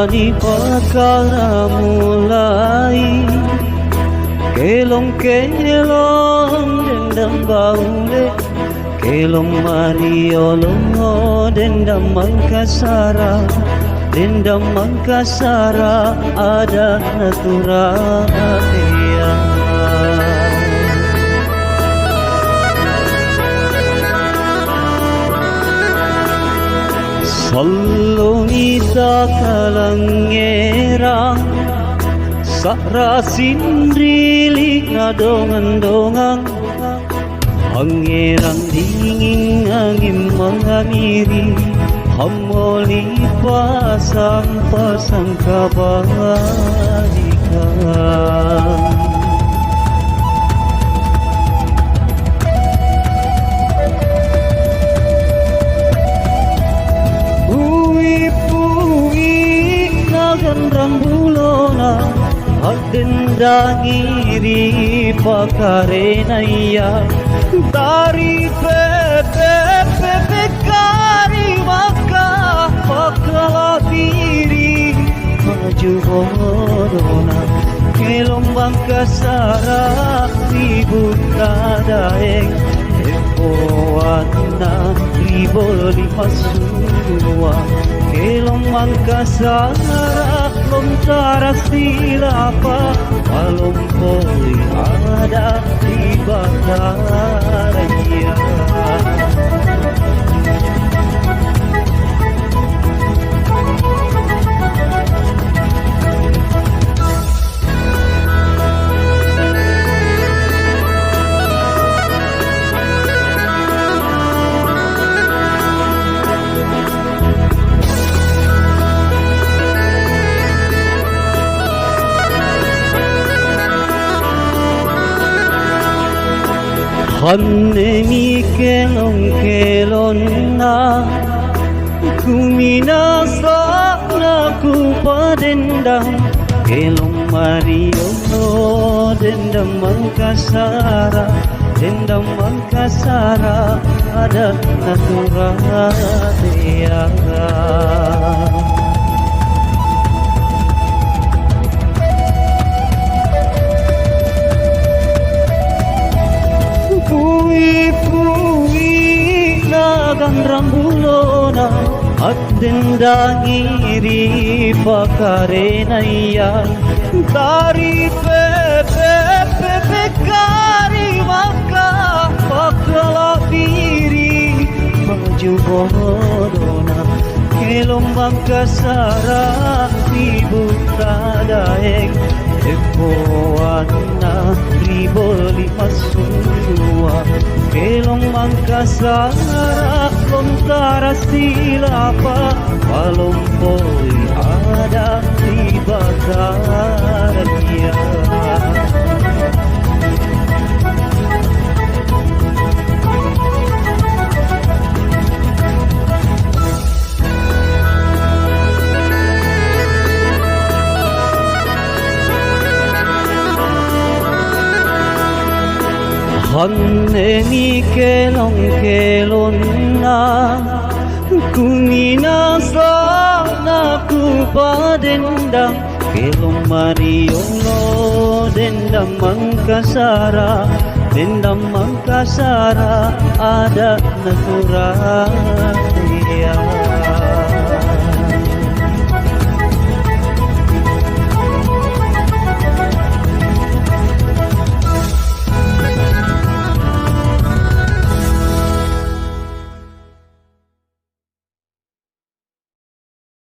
ni perkara mulai kelong-kelong dendam baule kelong mariolongo dendam mangkasara ada naturalia Salonita kalangerang Sara sindrilik na dongan-dongang Pangerang dingin angin mengamiri Hamoli pasang-pasang kabalikan Rambulona Adendangiri pakarenaya Dari pepe kari maka Pakala diri maju bodona Kelombang kasara ribut kadaeng Epoana ribol di pasurua Kelombang kasara lontara silapa Palompoli ada di Bataraya Hanemi kelong-kelong na Kuminasa na kupadendang Kelong mariono dendam mangkasara ada naturalia Nagang rambulona at dendangiri pakarenaya Dari pepe kari maka pakala diri maju bodona Kelombang kasara ribut kadaeng Epoana riboli pasurua Kelong mangkasara lontara silapa Palompoli ada di Bataraya Hanemi kelong-kelong na Kuminasa na kupadendang Kelong mariono dendam mangkasara ada naturalia